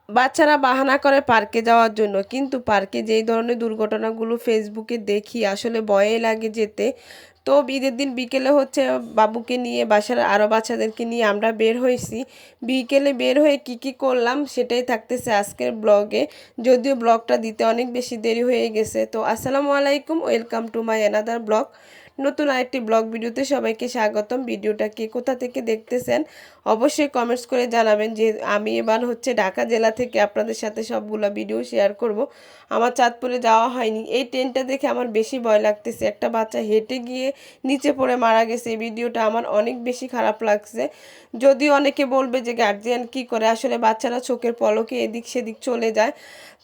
বাচ্চারা বাহানা করে পার্কে যাওয়ার জন্য, কিন্তু পার্কে যেই ধরনের দুর্ঘটনাগুলো ফেসবুকে দেখি আসলে ভয়ে লাগে যেতে। তো ঈদের দিন বিকেলে হচ্ছে বাবুকে নিয়ে বাসার আরও বাচ্চাদেরকে নিয়ে আমরা বের হয়েছি। বিকেলে বের হয়ে কি কি করলাম সেটাই থাকতেছে আজকের ব্লগে। যদিও ব্লগটা দিতে অনেক বেশি দেরি হয়ে গেছে। তো আসসালামু আলাইকুম, welcome to my another blog. নতুন আরেকটি ব্লগ ভিডিওতে সবাইকে স্বাগতম। ভিডিওটা কে কোথা থেকে দেখতেছেন অবশ্যই কমেন্টস করে জানাবেন। যে আমি এবার হচ্ছে ঢাকা জেলা থেকে আপনাদের সাথে সবগুলো ভিডিও শেয়ার করব। আমার চাঁদপুরে যাওয়া হয়নি। এই ট্রেনটা দেখে আমার বেশি ভয় লাগতেছে। একটা বাচ্চা হেঁটে গিয়ে নিচে পড়ে মারা গেছে। এই ভিডিওটা আমার অনেক বেশি খারাপ লাগছে। যদিও অনেকে বলবে যে গার্জিয়ান কি করে, আসলে বাচ্চারা চোখের পলকে এদিক সেদিক চলে যায়,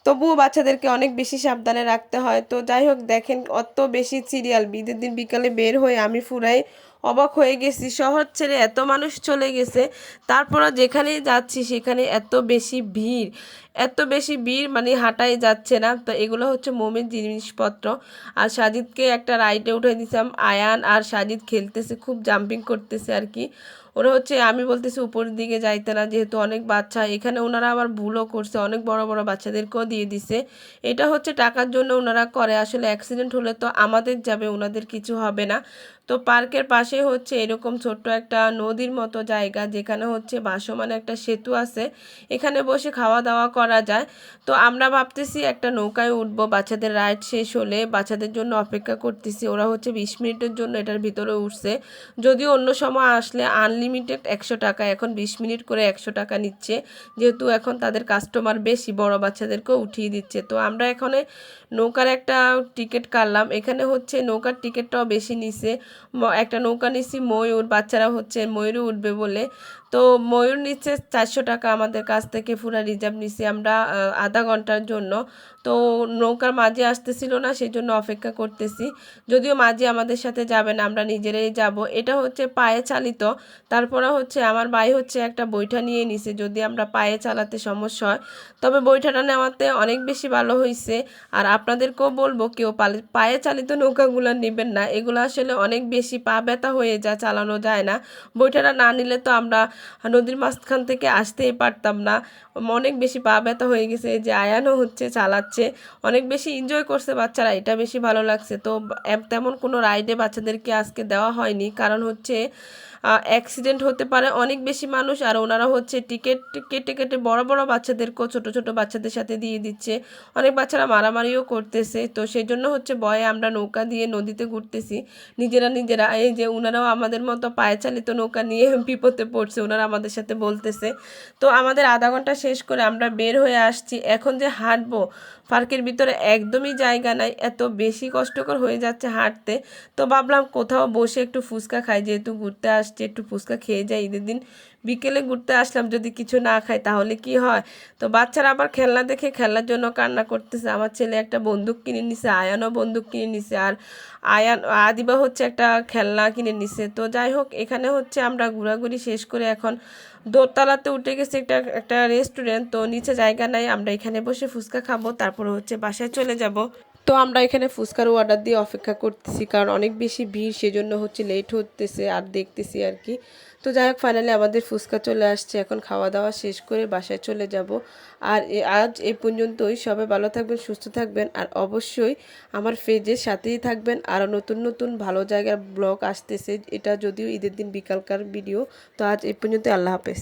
তবুও বাচ্চাদেরকে অনেক বেশি সাবধানে রাখতে হয়। তো যাই হোক, দেখেন অত বেশি সিরিয়াল। ঈদের দিন বিকালে বের হয়ে আমি পুরাই অবাক হয়ে গেছি। শহর ছেড়ে এত মানুষ চলে গেছে, তারপরও যেখানেই যাচ্ছি সেখানে এত বেশি ভিড়, এত বেশি ভিড়, মানে হাঁটাই যাচ্ছে না। তো এগুলো হচ্ছে মোমের জিনিসপত্র। আর সাজিদকে একটা রাইডে উঠে দিয়েছিলাম। আয়ান আর সাজিদ খেলতেছে, খুব জাম্পিং করতেছে আর কি। ওরা হচ্ছে, আমি বলতেছি উপরের দিকে যাইতে না, যেহেতু অনেক বাচ্চা এখানে। ওনারা আবার ভুলও করছে, অনেক বড় বড় বাচ্চাদেরকেও দিয়ে দিছে। এটা হচ্ছে টাকার জন্য ওনারা করে, আসলে অ্যাক্সিডেন্ট হলে তো আমাদের যাবে, ওনাদের কিছু হবে না। তো পার্কের পাশে হচ্ছে এরকম ছোট্ট একটা নদীর মতো জায়গা, যেখানে হচ্ছে ভাসমান একটা সেতু আছে, এখানে বসে খাওয়া দাওয়া করা যায়। তো আমরা ভাবতেছি একটা নৌকায় উঠবো। বাচ্চাদের রাইড শেষ হলে বাচ্চাদের জন্য অপেক্ষা করতেছি। ওরা হচ্ছে 20 মিনিটের জন্য এটার ভিতরে উঠছে। যদিও অন্য সময় আসলে আনলিমিটেড 100 টাকা, এখন 20 মিনিট করে 100 টাকা নিচ্ছে, যেহেতু এখন তাদের কাস্টমার বেশি, বড় বাচ্চাদেরকেও উঠিয়ে দিচ্ছে। তো আমরা এখানে নৌকার একটা টিকিট কাটলাম। এখানে হচ্ছে নৌকার টিকিটটাও বেশি নিছে। একটা নৌকা নিছি ময়ূর, বাচ্চারা হচ্ছে ময়ূরে উঠবে বলে। তো ময়ূর নিচ্ছে 400 টাকা আমাদের কাছ থেকে। পুরা রিজার্ভ নিছি আমরা আধা ঘন্টার জন্য। তো নৌকার মাঝি আসতেছিল না, সেই জন্য অপেক্ষা করতেছি। যদিও মাঝি আমাদের সাথে যাবে না, আমরা নিজেরাই যাব। এটা হচ্ছে পায়ে চালিত। তারপরে হচ্ছে আমার ভাই হচ্ছে একটা বৈঠা নিয়ে নিছে, যদি আমরা পায়ে চালাতে সমস্যা হয়। তবে বৈঠাটা নেওয়াতে অনেক বেশি ভালো হয়েছে। আর আপনাদেরকেও বলবো, কেউ পায়ে চালিত নৌকাগুলো নেবেন না, এগুলো আসলে অনেক বেশি পা ব্যথা হয়ে যায়, চালানো যায় না। বৈঠাটা না নিলে তো আমরা নদীর মাঝখান থেকে আসতেই পারতাম না। অনেক বেশি পা ব্যথা হয়ে গেছে। এই যে আয়ানও হচ্ছে চালাচ্ছে, অনেক বেশি এনজয় করছে বাচ্চারা, এটা বেশি ভালো লাগছে। তো তেমন কোনো রাইডে বাচ্চাদেরকে আজকে দেওয়া হয়নি, কারণ হচ্ছে অ্যাক্সিডেন্ট হতে পারে, অনেক বেশি মানুষ। আর ওনারা হচ্ছে টিকিট কেটে কেটে বড় বড় বাচ্চাদেরকেও ছোট ছোট বাচ্চাদের সাথে দিয়ে দিচ্ছে। অনেক বাচ্চারা মারামারিও করতেছে। তো সেই জন্য হচ্ছে ভয়ে আমরা নৌকা দিয়ে নদীতে ঘুরতেছি নিজেরা। এই যে ওনারাও আমাদের মতো পায়ে চালিত নৌকা নিয়ে বিপদে পড়ছে, ওনারা আমাদের সাথে বলতেছে। তো আমাদের আধা ঘন্টা শেষ করে আমরা বের হয়ে আসছি। এখন যে হাঁটবো, পার্কের ভিতরে একদমই জায়গা নাই, এত বেশি কষ্টকর হয়ে যাচ্ছে হাঁটতে। তো ভাবলাম কোথাও বসে একটু ফুচকা খাই, যেহেতু ঘুরতে আসছি একটু ফুচকা খেয়ে যাই। ঈদের দিন বিকেলে ঘুরতে আসলাম, যদি কিছু না খাই তাহলে কি হয়। তো বাচ্চারা আবার খেলনা দেখে খেলার জন্য কান্না করতেছে। আমার ছেলে একটা বন্দুক কিনে নিছে, আয়ানও বন্দুক কিনে নিছে, আর আদিবা হচ্ছে একটা খেলনা কিনে নিছে। তো যাই হোক, এখানে হচ্ছে আমরা ঘোরাঘুরি শেষ করে এখন দোতলাতে উঠে গেছে একটা একটা রেস্টুরেন্ট। তো নিচে জায়গা নাই, আমরা এখানে বসে ফুচকা খাবো, তারপরে হচ্ছে বাসায় চলে যাব। তো আমরা এখানে ফুচকার অর্ডার দিয়ে অপেক্ষা করতেছি, কারণ অনেক বেশি ভিড়, সেজন্য হচ্ছে লেট হতেছে আর দেখতেছি আর কি। তো যাই হোক, ফাইনালি আমাদের ফুচকা চলে আসছে। এখন খাওয়া দাওয়া শেষ করে বাসায় চলে যাব। আর আজ এই পর্যন্তই। সবাই ভালো থাকবেন, সুস্থ থাকবেন, আর অবশ্যই আমার পেজের সাথেই থাকবেন। আরও নতুন নতুন ভালো জায়গার ব্লগ আসতেছে। এটা যদিও ঈদের দিন বিকালকার ভিডিও। তো আজ এই পর্যন্ত, আল্লাহ হাফেজ।